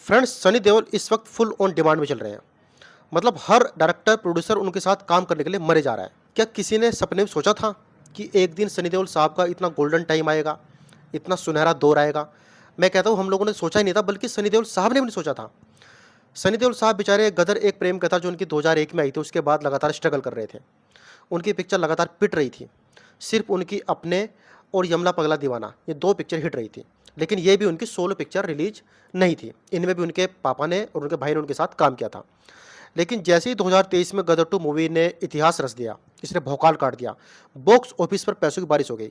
Friends, Sunny Deol इस वक्त full on demand में चल रहे हैं। मतलब हर डायरेक्टर, प्रोड्यूसर उनके साथ काम करने के लिए मरे जा रहा है। क्या किसी ने सपने में सोचा था कि एक दिन सनी देओल साहब का इतना गोल्डन टाइम आएगा, इतना सुनहरा दौर आएगा? मैं कहता हूँ हम लोगों ने सोचा ही नहीं था, बल्कि सनी देओल साहब ने भी नहीं सोचा था। सनी देओल साहब बेचारे गदर एक प्रेम कथा जो उनकी 2001 में आई थी, उसके बाद लगातार स्ट्रगल कर रहे थे। उनकी पिक्चर लगातार पिट रही थी। सिर्फ उनकी अपने और यमला पगला दीवाना, ये 2 पिक्चर हिट रही थी। लेकिन ये भी उनकी सोलो पिक्चर रिलीज नहीं थी। इनमें भी उनके पापा ने और उनके भाई ने उनके साथ काम किया था। लेकिन जैसे ही 2023 में गदर 2 मूवी ने इतिहास रच दिया, इसने भौकाल काट दिया, बॉक्स ऑफिस पर पैसों की बारिश हो गई।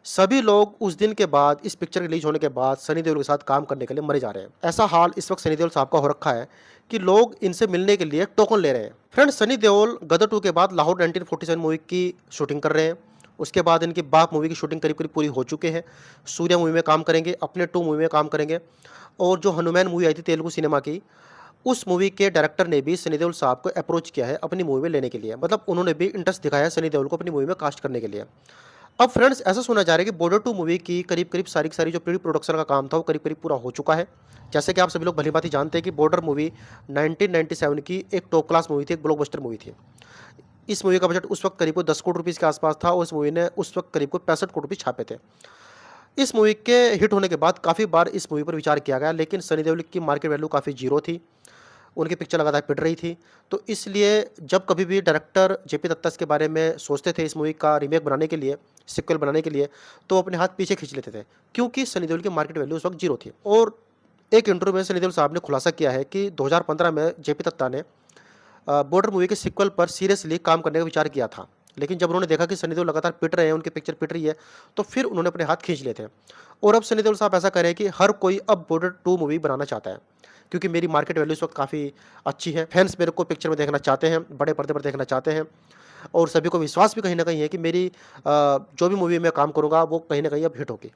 सभी लोग उस दिन के बाद, इस पिक्चर रिलीज होने के बाद सनी देओल के साथ काम करने के लिए मरे जा रहे हैं। ऐसा हाल इस वक्त सनी देओल साहब का हो रखा है कि लोग इनसे मिलने के लिए टोकन ले रहे हैं। फ्रेंड्स, सनी देओल गदर 2 के बाद लाहौर 1947 मूवी की शूटिंग कर रहे हैं। उसके बाद इनकी बाप मूवी की शूटिंग करीब करीब पूरी हो चुके हैं। सूर्या मूवी में काम करेंगे, अपने 2 मूवी में काम करेंगे। और जो हनुमान मूवी आई थी तेलुगु सिनेमा की, उस मूवी के डायरेक्टर ने भी सनी देओल साहब को अप्रोच किया है अपनी मूवी में लेने के लिए। मतलब उन्होंने भी इंटरेस्ट दिखाया है सनी देओल को अपनी मूवी में कास्ट करने के लिए। अब फ्रेंड्स, ऐसा सुना जा रहा है कि बॉर्डर 2 मूवी की करीब-करीब सारी की सारी जो प्री प्रोडक्शन का काम था, वो करीब-करीब पूरा हो चुका है। जैसे कि आप सभी लोग भली-भांति जानते हैं कि बॉर्डर मूवी 1997 की एक टॉप क्लास मूवी थी, एक ब्लॉकबस्टर मूवी थी। इस मूवी का बजट उस वक्त करीब 10 करोड़ रुपीज़ के आसपास था और इस मूवी ने उस वक्त करीब 65 करोड़ रुपए छापे थे। इस मूवी के हिट होने के बाद काफ़ी बार इस मूवी पर विचार किया गया, लेकिन सनी देओल की मार्केट वैल्यू काफ़ी ज़ीरो थी। उनकी पिक्चर लगातार पिट रही थी। तो इसलिए जब कभी भी डायरेक्टर जेपी दत्ता इसके बारे में सोचते थे इस मूवी का रीमेक बनाने के लिए, सीक्वल बनाने के लिए, तो वो अपने हाथ पीछे खींच लेते थे, क्योंकि सनी देओल की मार्केट वैल्यू उस वक्त ज़ीरो थी। और एक इंटरव्यू में सनी देओल साहब ने खुलासा किया है कि 2015 में जेपी दत्ता ने बॉर्डर मूवी के सीक्वल पर सीरियसली काम करने का विचार किया था। लेकिन जब उन्होंने देखा कि सनी देओल लगातार पिट रहे हैं, उनकी पिक्चर पिट रही है, तो फिर उन्होंने अपने हाथ खींच लिए थे। और अब सनी देओल साहब ऐसा कर रहे हैं कि हर कोई अब बॉर्डर 2 मूवी बनाना चाहता है, क्योंकि मेरी मार्केट वैल्यू इस वक्त काफ़ी अच्छी है। फैन्स मेरे को पिक्चर में देखना चाहते हैं, बड़े पर्दे पर देखना चाहते हैं। और सभी को विश्वास भी कहीं न कहीं है कि मेरी जो भी मूवी में काम करूँगा वो कहीं न कहीं अब हिट होगी।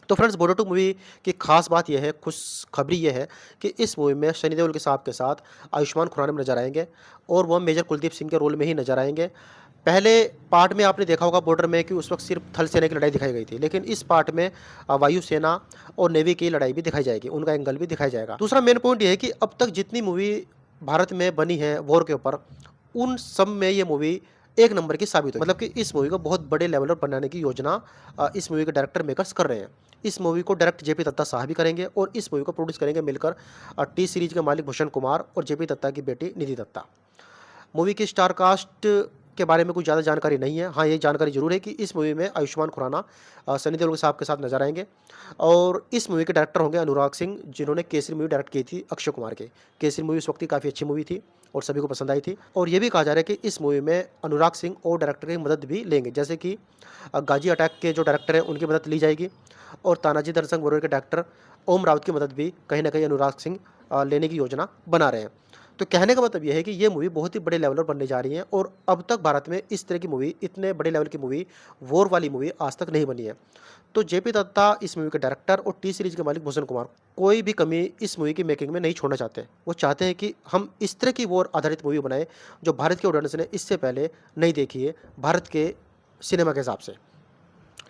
तो फ्रेंड्स, बॉर्डर 2 मूवी की खास बात यह है, खुशखबरी ये है कि इस मूवी में सनी देओल के साहब के साथ आयुष्मान खुराना में नजर आएँगे और वो मेजर कुलदीप सिंह के रोल में ही नजर आएँगे। पहले पार्ट में आपने देखा होगा बॉर्डर में कि उस वक्त सिर्फ थल सेना की लड़ाई दिखाई गई थी, लेकिन इस पार्ट में वायुसेना और नेवी की लड़ाई भी दिखाई जाएगी, उनका एंगल भी दिखाया जाएगा। दूसरा मेन पॉइंट ये है कि अब तक जितनी मूवी भारत में बनी है वॉर के ऊपर, उन सब में ये मूवी एक नंबर की साबित हुई। मतलब कि इस मूवी को बहुत बड़े लेवल पर बनाने की योजना इस मूवी के डायरेक्टर मेकर्स कर रहे हैं। इस मूवी को डायरेक्ट जेपी दत्ता साहब भी करेंगे और इस मूवी को प्रोड्यूस करेंगे मिलकर टी सीरीज के मालिक भूषण कुमार और जेपी दत्ता की बेटी निधि दत्ता। मूवी की स्टार कास्ट के बारे में कुछ ज़्यादा जानकारी नहीं है। हाँ, ये जानकारी ज़रूर है कि इस मूवी में आयुष्मान खुराना सनी देओल साहब के साथ नजर आएंगे और इस मूवी के डायरेक्टर होंगे अनुराग सिंह, जिन्होंने केसरी मूवी डायरेक्ट की थी अक्षय कुमार के। केसरी मूवी उस वक्त की काफ़ी अच्छी मूवी थी और सभी को पसंद आई थी। और ये भी कहा जा रहा है कि इस मूवी में अनुराग सिंह और डायरेक्टर की मदद भी लेंगे, जैसे कि गाजी अटैक के जो डायरेक्टर हैं उनकी मदद ली जाएगी और तानाजी दर्शन वरुण के डायरेक्टर ओम राउत की मदद भी कहीं ना कहीं अनुराग सिंह लेने की योजना बना रहे हैं। तो कहने का मतलब यह है कि ये मूवी बहुत ही बड़े लेवल पर बनने जा रही है और अब तक भारत में इस तरह की मूवी, इतने बड़े लेवल की मूवी, वॉर वाली मूवी आज तक नहीं बनी है। तो जेपी दत्ता इस मूवी के डायरेक्टर और टी सीरीज के मालिक भूषण कुमार कोई भी कमी इस मूवी की मेकिंग में नहीं छोड़ना चाहते। वो चाहते हैं कि हम इस तरह की वॉर आधारित मूवी बनाएं जो भारत के ऑडियंस ने इससे पहले नहीं देखी है भारत के सिनेमा के हिसाब से।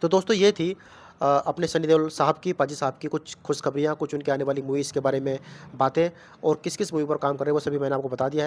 तो दोस्तों, ये थी अपने सनी देओल साहब की, पाजी साहब की कुछ खुशखबरियाँ, कुछ उनके आने वाली मूवीज़ के बारे में बातें और किस-किस मूवी पर काम कर रहे हैं वो सभी मैंने आपको बता दिया है।